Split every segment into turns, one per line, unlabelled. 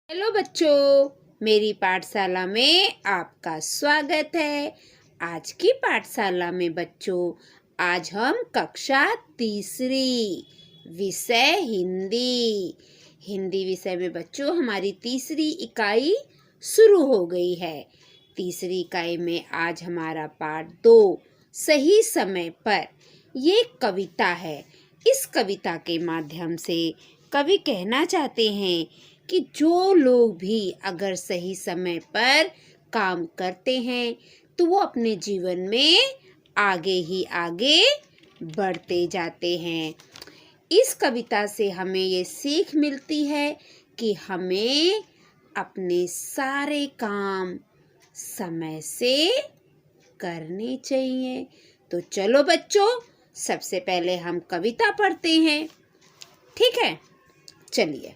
Hello बच्चों, मेरी पाठशाला में आपका स्वागत है। आज की पाठशाला में बच्चों, आज हम कक्षा तीसरी विषय हिंदी विषय में बच्चों हमारी तीसरी इकाई शुरू हो गई है। तीसरी इकाई में आज हमारा पाठ 2 सही समय पर, ये कविता है। इस कविता के माध्यम से कवि कहना चाहते हैं कि जो लोग भी अगर सही समय पर काम करते हैं तो वो अपने जीवन में आगे ही आगे बढ़ते जाते हैं। इस कविता से हमें ये सीख मिलती है कि हमें अपने सारे काम समय से करने चाहिए। तो चलो बच्चों, सबसे पहले हम कविता पढ़ते हैं, ठीक है? चलिए।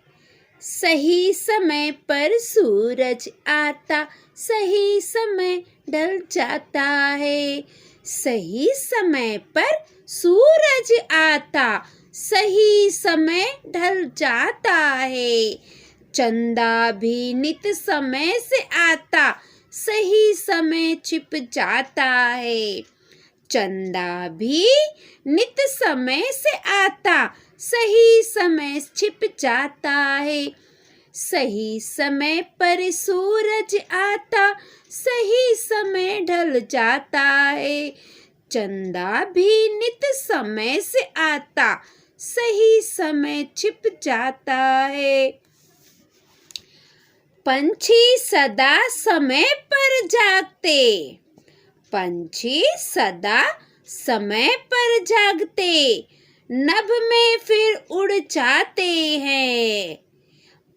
सही समय पर सूरज आता, सही समय ढल जाता है। सही समय पर सूरज आता, सही समय ढल जाता है। चंदा भी नित समय से आता, सही समय छिप जाता है। चंदा भी नित समय से आता, सही समय छिप जाता है। सही समय पर सूरज आता, सही समय ढल जाता है। चंदा भी नित समय से आता, सही समय छिप जाता है। पंछी सदा समय पर जागते, पंछी सदा समय पर जागते, नभ में फिर उड़ जाते हैं।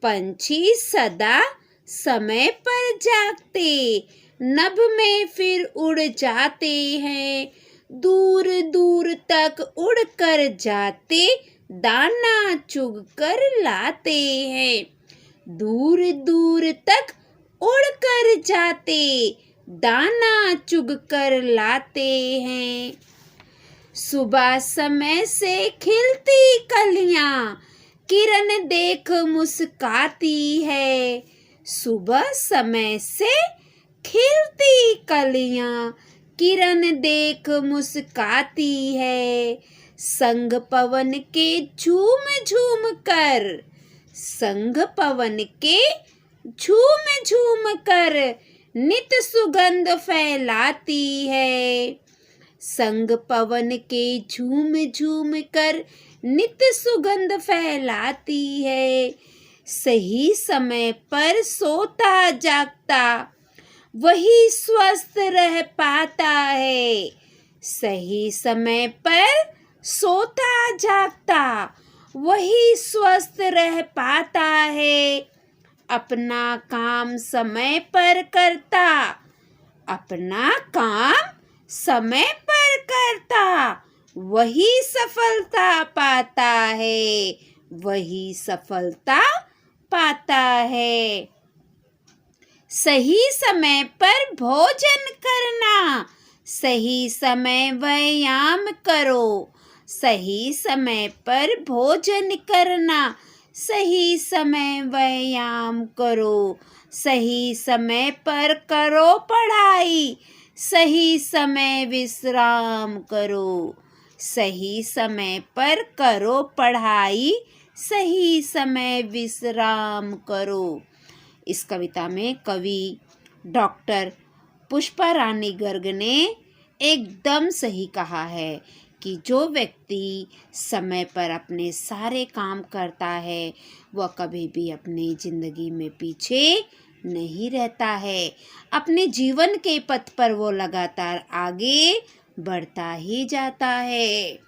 पंछी सदा समय पर जागते, नभ में फिर उड़ जाते हैं। दूर दूर तक उड़ कर जाते, दाना चुग कर लाते हैं। दूर दूर तक उड़ कर जाते, दाना चुग कर लाते हैं। सुबह समय से खिलती कलियां, किरण देख मुस्काती है। सुबह समय से खिलती कलियां, किरण देख मुस्काती है। संग पवन के झूम झूम कर, संग पवन के झूम झूम कर नित सुगंध फैलाती है। संग पवन के झूम झूम कर नित सुगंध फैलाती है। सही समय पर सोता जागता, वही स्वस्थ रह पाता है। सही समय पर सोता जागता, वही स्वस्थ रह पाता है। अपना काम समय पर करता, अपना काम समय पर करता, वही सफलता पाता है, वही सफलता पाता है। सही समय पर भोजन करना, सही समय व्यायाम करो। सही समय पर भोजन करना, सही समय व्यायाम करो। सही समय पर करो पढ़ाई, सही समय विश्राम करो। सही समय पर करो पढ़ाई, सही समय विश्राम करो। इस कविता में कवि डॉक्टर पुष्पा रानी गर्ग ने एकदम सही कहा है कि जो व्यक्ति समय पर अपने सारे काम करता है वह कभी भी अपनी ज़िंदगी में पीछे नहीं रहता है। अपने जीवन के पथ पर वो लगातार आगे बढ़ता ही जाता है।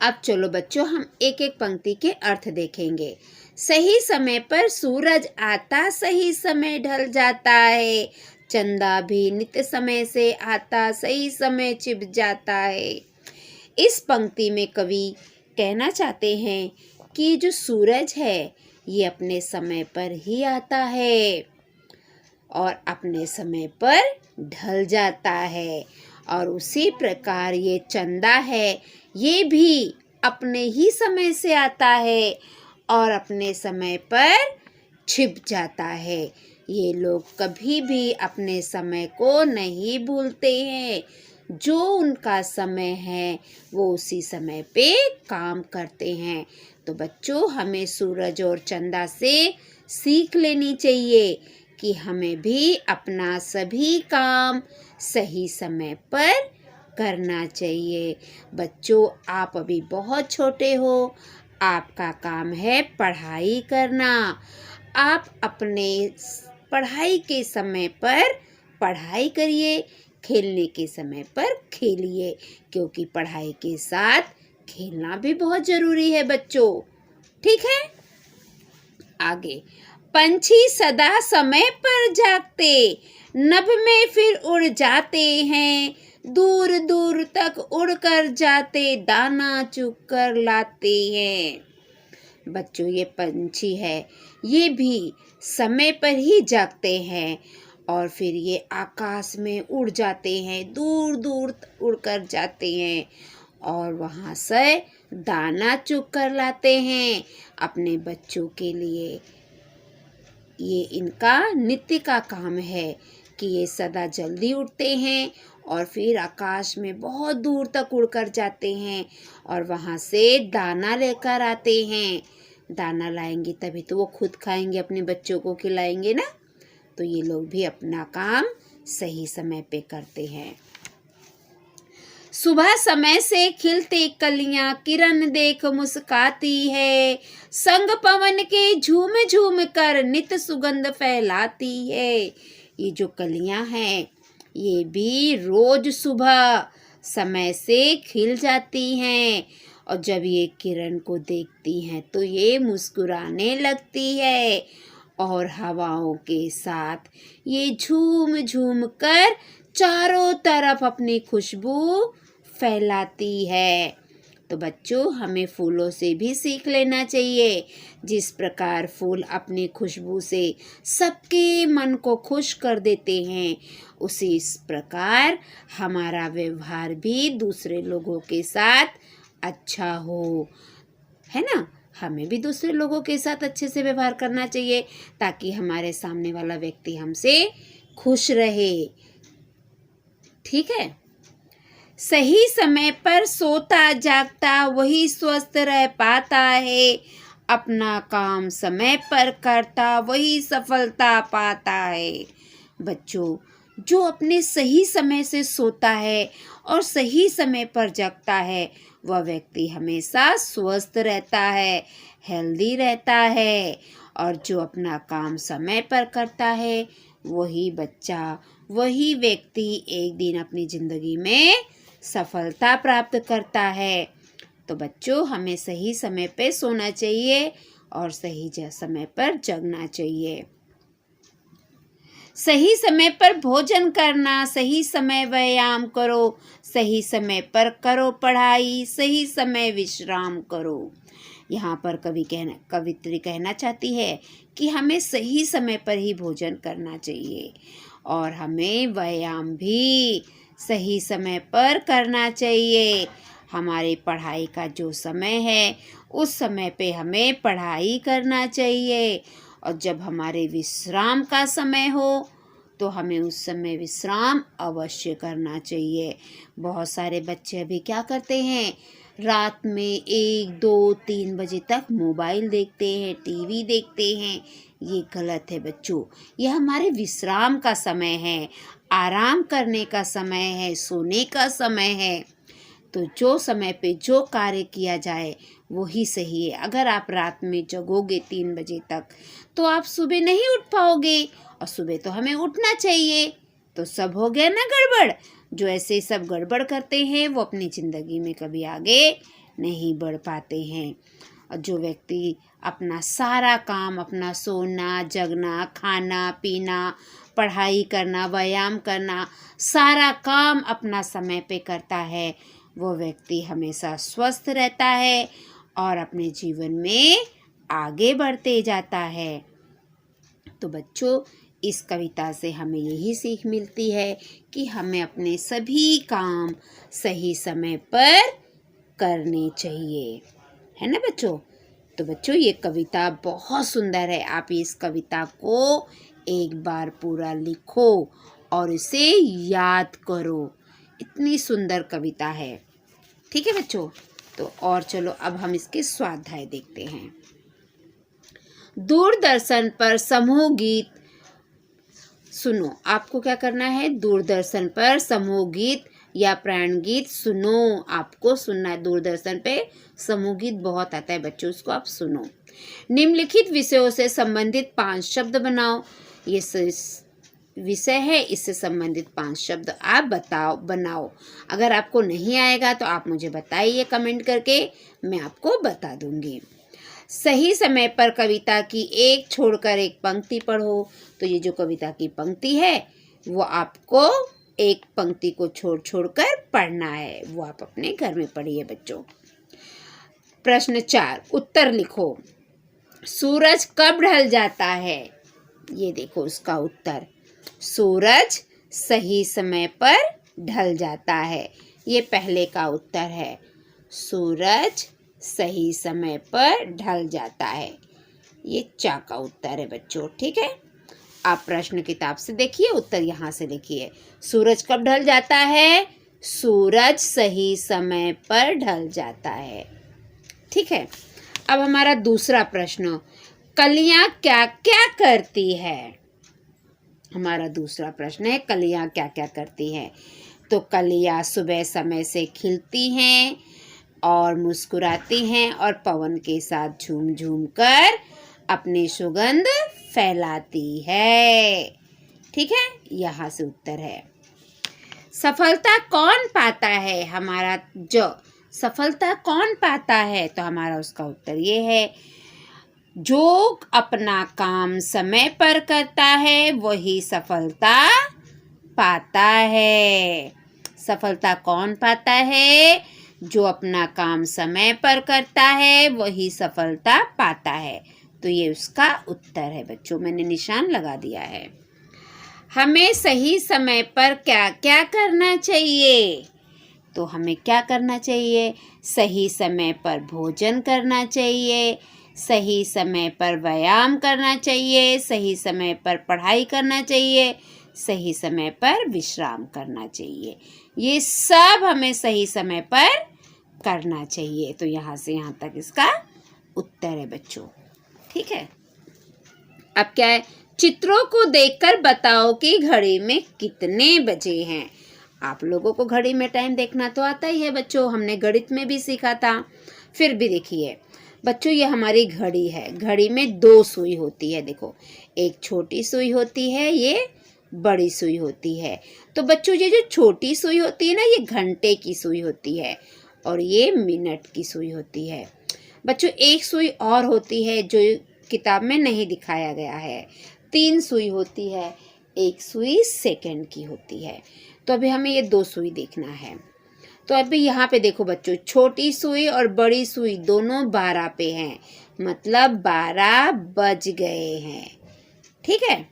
अब चलो बच्चों, हम एक एक पंक्ति के अर्थ देखेंगे। सही समय पर सूरज आता, सही समय ढल जाता है। चंदा भी नित समय से आता, सही समय छिप जाता है। इस पंक्ति में कवि कहना चाहते हैं कि जो सूरज है ये अपने समय पर ही आता है और अपने समय पर ढल जाता है, और उसी प्रकार ये चंदा है, ये भी अपने ही समय से आता है और अपने समय पर छिप जाता है। ये लोग कभी भी अपने समय को नहीं भूलते हैं। जो उनका समय है वो उसी समय पे काम करते हैं। तो बच्चों, हमें सूरज और चंदा से सीख लेनी चाहिए कि हमें भी अपना सभी काम सही समय पर करना चाहिए। बच्चों, आप अभी बहुत छोटे हो, आपका काम है पढ़ाई करना। आप अपने पढ़ाई के समय पर पढ़ाई करिए, खेलने के समय पर खेलिए, क्योंकि पढ़ाई के साथ खेलना भी बहुत ज़रूरी है बच्चों। ठीक है? आगे, पंछी सदा समय पर जागते, नभ में फिर उड़ जाते हैं, दूर दूर तक उड़कर जाते, दाना चुग कर लाते हैं। बच्चों, ये पंछी है, ये भी समय पर ही जागते हैं और फिर ये आकाश में उड़ जाते हैं, दूर दूर उड़कर जाते हैं और वहाँ से दाना चुग कर लाते हैं अपने बच्चों के लिए। ये इनका नित्य का काम है कि ये सदा जल्दी उठते हैं और फिर आकाश में बहुत दूर तक उड़कर जाते हैं और वहाँ से दाना लेकर आते हैं। दाना लाएंगे तभी तो वो खुद खाएंगे, अपने बच्चों को खिलाएंगे ना। तो ये लोग भी अपना काम सही समय पे करते हैं। सुबह समय से खिलते कलियां, किरण देख मुस्काती है, संग पवन के झूम झूम कर नित सुगंध फैलाती है। ये जो कलियां हैं, ये भी रोज सुबह समय से खिल जाती हैं और जब ये किरण को देखती हैं तो ये मुस्कुराने लगती है और हवाओं के साथ ये झूम झूम कर चारों तरफ अपनी खुशबू फैलाती है। तो बच्चों, हमें फूलों से भी सीख लेना चाहिए। जिस प्रकार फूल अपनी खुशबू से सबके मन को खुश कर देते हैं, उसी प्रकार हमारा व्यवहार भी दूसरे लोगों के साथ अच्छा हो, है ना। हमें भी दूसरे लोगों के साथ अच्छे से व्यवहार करना चाहिए ताकि हमारे सामने वाला व्यक्ति हमसे खुश रहे। ठीक है? सही समय पर सोता जागता वही स्वस्थ रह पाता है, अपना काम समय पर करता वही सफलता पाता है। बच्चों, जो अपने सही समय से सोता है और सही समय पर जगता है, वह व्यक्ति हमेशा स्वस्थ रहता है, हेल्दी रहता है। और जो अपना काम समय पर करता है, वही बच्चा, वही व्यक्ति एक दिन अपनी ज़िंदगी में सफलता प्राप्त करता है। तो बच्चों, हमें सही समय पे सोना चाहिए और सही समय पर जगना चाहिए। सही समय पर भोजन करना, सही समय व्यायाम करो, सही समय पर करो पढ़ाई, सही समय विश्राम करो। यहाँ पर कवित्री कहना चाहती है कि हमें सही समय पर ही भोजन करना चाहिए और हमें व्यायाम भी सही समय पर करना चाहिए। हमारे पढ़ाई का जो समय है, उस समय पे हमें पढ़ाई करना चाहिए और जब हमारे विश्राम का समय हो तो हमें उस समय विश्राम अवश्य करना चाहिए। बहुत सारे बच्चे अभी क्या करते हैं, रात में 1, 2, 3 बजे तक मोबाइल देखते हैं, टीवी देखते हैं। ये गलत है बच्चों। यह हमारे विश्राम का समय है, आराम करने का समय है, सोने का समय है। तो जो समय पे जो कार्य किया जाए वही सही है। अगर आप रात में जगोगे 3 बजे तक तो आप सुबह नहीं उठ पाओगे और सुबह तो हमें उठना चाहिए। तो सब हो गया ना गड़बड़। जो ऐसे सब गड़बड़ करते हैं वो अपनी ज़िंदगी में कभी आगे नहीं बढ़ पाते हैं। और जो व्यक्ति अपना सारा काम, अपना सोना, जगना, खाना पीना, पढ़ाई करना, व्यायाम करना, सारा काम अपना समय पे करता है, वो व्यक्ति हमेशा स्वस्थ रहता है और अपने जीवन में आगे बढ़ते जाता है। तो बच्चों, इस कविता से हमें यही सीख मिलती है कि हमें अपने सभी काम सही समय पर करने चाहिए, है ना बच्चों। तो बच्चों ये कविता बहुत सुंदर है। आप इस कविता को एक बार पूरा लिखो और इसे याद करो। इतनी सुंदर कविता है। ठीक है बच्चों, तो और चलो अब हम इसके स्वाध्याय देखते हैं। दूरदर्शन पर समूह गीत सुनो। आपको क्या करना है? दूरदर्शन पर समूह गीत या प्राण गीत सुनो। आपको सुनना है। दूरदर्शन पे समूह गीत बहुत आता है बच्चों, उसको आप सुनो। निम्नलिखित विषयों से संबंधित 5 शब्द बनाओ। ये विषय है, इससे संबंधित 5 शब्द आप बनाओ। अगर आपको नहीं आएगा तो आप मुझे बताइए कमेंट करके, मैं आपको बता दूंगी। सही समय पर कविता की एक छोड़कर एक पंक्ति पढ़ो। तो ये जो कविता की पंक्ति है वो आपको एक पंक्ति को छोड़ कर पढ़ना है। वो आप अपने घर में पढ़िए बच्चों। प्रश्न 4, उत्तर लिखो। सूरज कब ढल जाता है? ये देखो उसका उत्तर। सूरज सही समय पर ढल जाता है। ये पहले का उत्तर है। सूरज सही समय पर ढल जाता है। ये चा का उत्तर है बच्चों। ठीक है, आप प्रश्न किताब से देखिए, उत्तर यहाँ से लिखिए। सूरज कब ढल जाता है? सूरज सही समय पर ढल जाता है। ठीक है, अब हमारा दूसरा प्रश्न, कलियां क्या क्या करती है? हमारा दूसरा प्रश्न है, कलियां क्या क्या करती हैं? तो कलियां सुबह समय से खिलती हैं और मुस्कुराती हैं और पवन के साथ झूम झूम कर अपनी सुगंध फैलाती है। ठीक है, यहाँ से उत्तर है। सफलता कौन पाता है? हमारा जो सफलता कौन पाता है, तो हमारा उसका उत्तर ये है, जो अपना काम समय पर करता है वही सफलता पाता है। सफलता कौन पाता है? जो अपना काम समय पर करता है वही सफलता पाता है। तो ये उसका उत्तर है बच्चों, मैंने निशान लगा दिया है। हमें सही समय पर क्या क्या करना चाहिए? तो हमें क्या करना चाहिए? सही समय पर भोजन करना चाहिए, सही समय पर व्यायाम करना चाहिए, सही समय पर पढ़ाई करना चाहिए, सही समय पर विश्राम करना चाहिए। ये सब हमें सही समय पर करना चाहिए। तो यहाँ से यहाँ तक इसका उत्तर है बच्चों। ठीक है, अब क्या है? चित्रों को देखकर बताओ कि घड़ी में कितने बजे हैं। आप लोगों को घड़ी में टाइम देखना तो आता ही है बच्चों, हमने गणित में भी सीखा था। फिर भी देखिए बच्चों, ये हमारी घड़ी है। घड़ी में 2 सुई होती है। देखो, एक छोटी सुई होती है, ये बड़ी सुई होती है। तो बच्चों ये जो छोटी सुई होती है ना, ये घंटे की सुई होती है और ये मिनट की सुई होती है। बच्चों एक सुई और होती है जो किताब में नहीं दिखाया गया है। 3 सुई होती है, एक सुई सेकंड की होती है। तो अभी हमें ये 2 सुई देखना है। तो अभी यहाँ पे देखो बच्चों, छोटी सुई और बड़ी सुई दोनों 12 पे हैं, मतलब 12 बज गए हैं। ठीक है,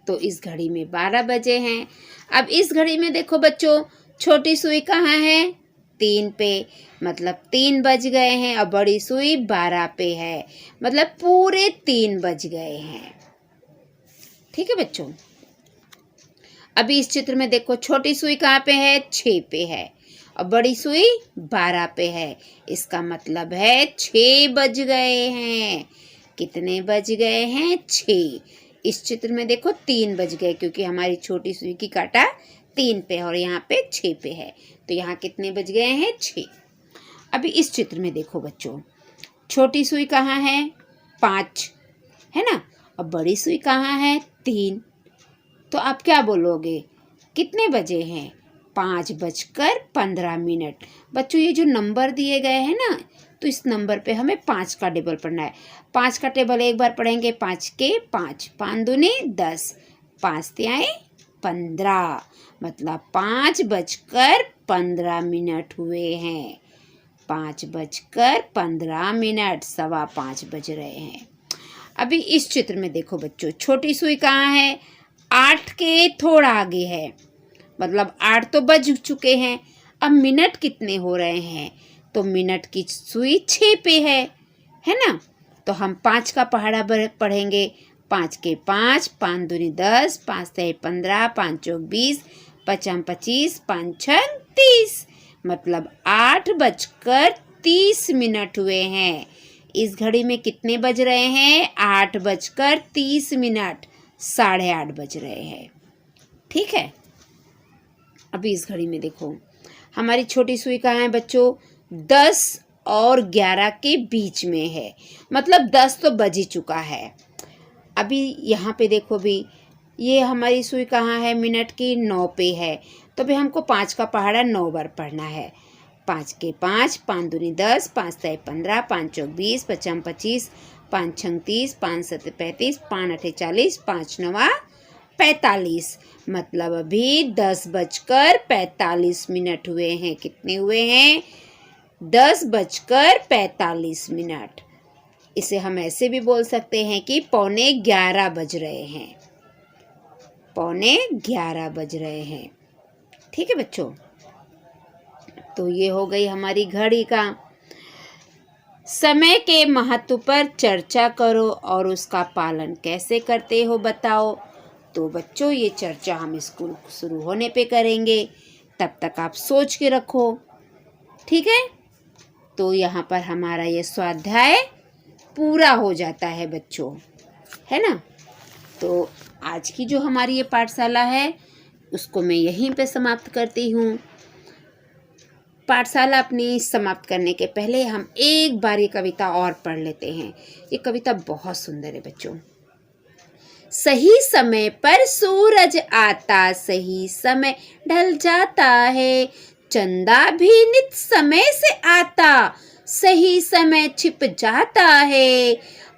तो इस घड़ी में 12 बजे हैं। अब इस घड़ी में देखो बच्चों, छोटी सुई कहाँ है? 3 पे, मतलब 3 बज गए हैं, और बड़ी सुई 12 पे है, मतलब पूरे 3 बज गए हैं। ठीक है बच्चों, अभी इस चित्र में देखो, छोटी सुई कहाँ पे है? 6 पे है, और बड़ी सुई 12 पे है। इसका मतलब है 6 बज गए हैं। कितने बज गए हैं? 6। इस चित्र में देखो 3 बज गए, क्योंकि हमारी छोटी सुई की कांटा 3 पे है और यहाँ पे 6 पे है। तो यहाँ कितने बज गए हैं? 6। अभी इस चित्र में देखो बच्चों, छोटी सुई कहाँ है? 5 है ना, और बड़ी सुई कहाँ है? 3। तो आप क्या बोलोगे, कितने बजे हैं? 5:15। बच्चों ये जो नंबर दिए गए हैं ना, तो इस नंबर पे हमें 5 का टेबल पढ़ना है। 5 का टेबल एक बार पढ़ेंगे, 5 के 5, 5 दूनी 10, 5 तिहाई 15, मतलब 5:15 हुए हैं। 5:15, 5:15 बज रहे हैं। अभी इस चित्र में देखो बच्चों, छोटी सुई कहाँ है? 8 के थोड़ा आगे है, मतलब 8 तो बज चुके हैं। अब मिनट कितने हो रहे हैं? तो मिनट की सुई 6 पे है है ना। तो हम 5 का पहाड़ा पढ़ेंगे। 5 के 5, 5 दूनी 10, 5 तिहाई 15, 5 चौक 20, 5 25, 5 छक 30, मतलब 8:30 हुए हैं। इस घड़ी में कितने बज रहे हैं? 8:30, 8:30 बज रहे हैं। ठीक है। अभी इस घड़ी में देखो, हमारी छोटी सुई कहाँ है बच्चों? 10 और 11 के बीच में है, मतलब 10 तो बज ही चुका है। अभी यहाँ पे देखो भी, ये हमारी सुई कहाँ है? मिनट की 9 पे है। तो भी हमको 5 का पहाड़ा 9 बार पढ़ना है। 5 के 5, 5 दूनी 10, 5 तिहाई 15, 5 चौक 20, 5 25, 5 छक 30, 5 सत 35, 5 आठे 40, 5 नवा 45, मतलब अभी 10:45 हुए हैं। कितने हुए हैं? 10:45। इसे हम ऐसे भी बोल सकते हैं कि 11:15 बज रहे हैं। 11:15 बज रहे हैं। ठीक है बच्चों। तो ये हो गई हमारी घड़ी का। समय के महत्व पर चर्चा करो और उसका पालन कैसे करते हो बताओ। तो बच्चों, ये चर्चा हम स्कूल शुरू होने पे करेंगे, तब तक आप सोच के रखो। ठीक है। तो यहाँ पर हमारा ये स्वाध्याय पूरा हो जाता है बच्चों, है ना। तो आज की जो हमारी ये पाठशाला है, उसको मैं यहीं पे समाप्त करती हूँ। पाठशाला अपनी समाप्त करने के पहले हम एक बार ये कविता और पढ़ लेते हैं। ये कविता बहुत सुंदर है बच्चों। सही समय पर सूरज आता, सही समय ढल जाता है। चंदा भी नित समय से आता, सही समय छिप जाता है।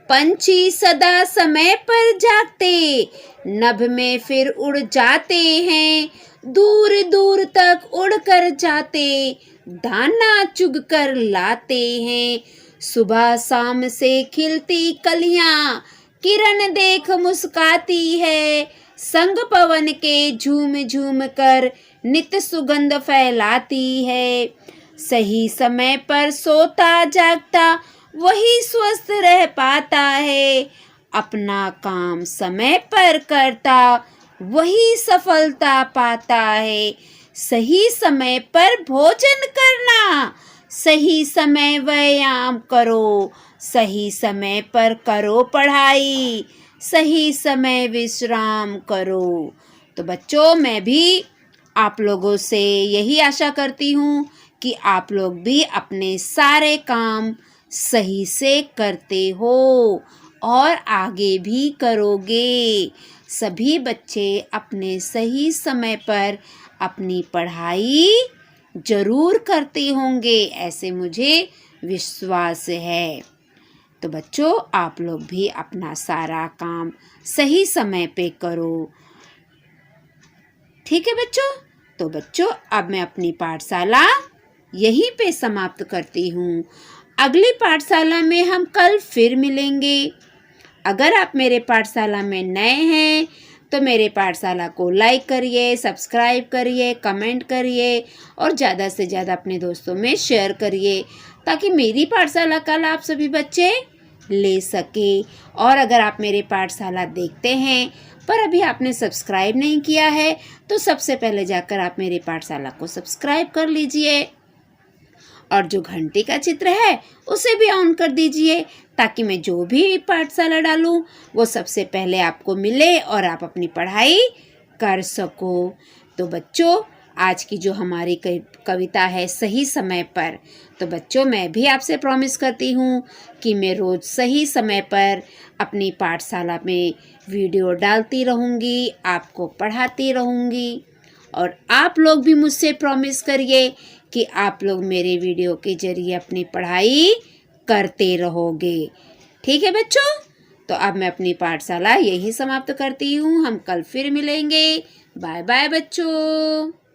पंछी सदा समय पर जागते, नभ में फिर उड़ जाते हैं। दूर दूर तक उड़ कर जाते, दाना चुग कर लाते हैं। सुबह शाम से खिलती कलियां, किरण देख मुस्काती है। संग पवन के झूम झूम कर नित सुगंध फैलाती है। सही समय पर सोता जागता, वही स्वस्थ रह पाता है। अपना काम समय पर करता, वही सफलता पाता है। सही समय पर भोजन करना, सही समय व्यायाम करो। सही समय पर करो पढ़ाई, सही समय विश्राम करो। तो बच्चों, मैं भी आप लोगों से यही आशा करती हूँ कि आप लोग भी अपने सारे काम सही से करते हो और आगे भी करोगे। सभी बच्चे अपने सही समय पर अपनी पढ़ाई जरूर करते होंगे, ऐसे मुझे विश्वास है। तो बच्चों, आप लोग भी अपना सारा काम सही समय पे करो। ठीक है बच्चों। तो बच्चों, अब मैं अपनी पाठशाला यहीं पे समाप्त करती हूँ। अगली पाठशाला में हम कल फिर मिलेंगे। अगर आप मेरे पाठशाला में नए हैं तो मेरे पाठशाला को लाइक करिए, सब्सक्राइब करिए, कमेंट करिए और ज़्यादा से ज़्यादा अपने दोस्तों में शेयर करिए, ताकि मेरी पाठशाला का लाभ सभी बच्चे ले सके। और अगर आप मेरे पाठशाला देखते हैं पर अभी आपने सब्सक्राइब नहीं किया है, तो सबसे पहले जाकर आप मेरी पाठशाला को सब्सक्राइब कर लीजिए और जो घंटी का चित्र है उसे भी ऑन कर दीजिए, ताकि मैं जो भी पाठशाला डालूं वो सबसे पहले आपको मिले और आप अपनी पढ़ाई कर सको। तो बच्चों, आज की जो हमारी कविता है सही समय पर, तो बच्चों मैं भी आपसे प्रॉमिस करती हूँ कि मैं रोज़ सही समय पर अपनी पाठशाला में वीडियो डालती रहूँगी, आपको पढ़ाती रहूँगी। और आप लोग भी मुझसे प्रॉमिस करिए कि आप लोग मेरे वीडियो के जरिए अपनी पढ़ाई करते रहोगे। ठीक है बच्चों। तो अब मैं अपनी पाठशाला यही समाप्त करती हूँ। हम कल फिर मिलेंगे। बाय बाय बच्चों।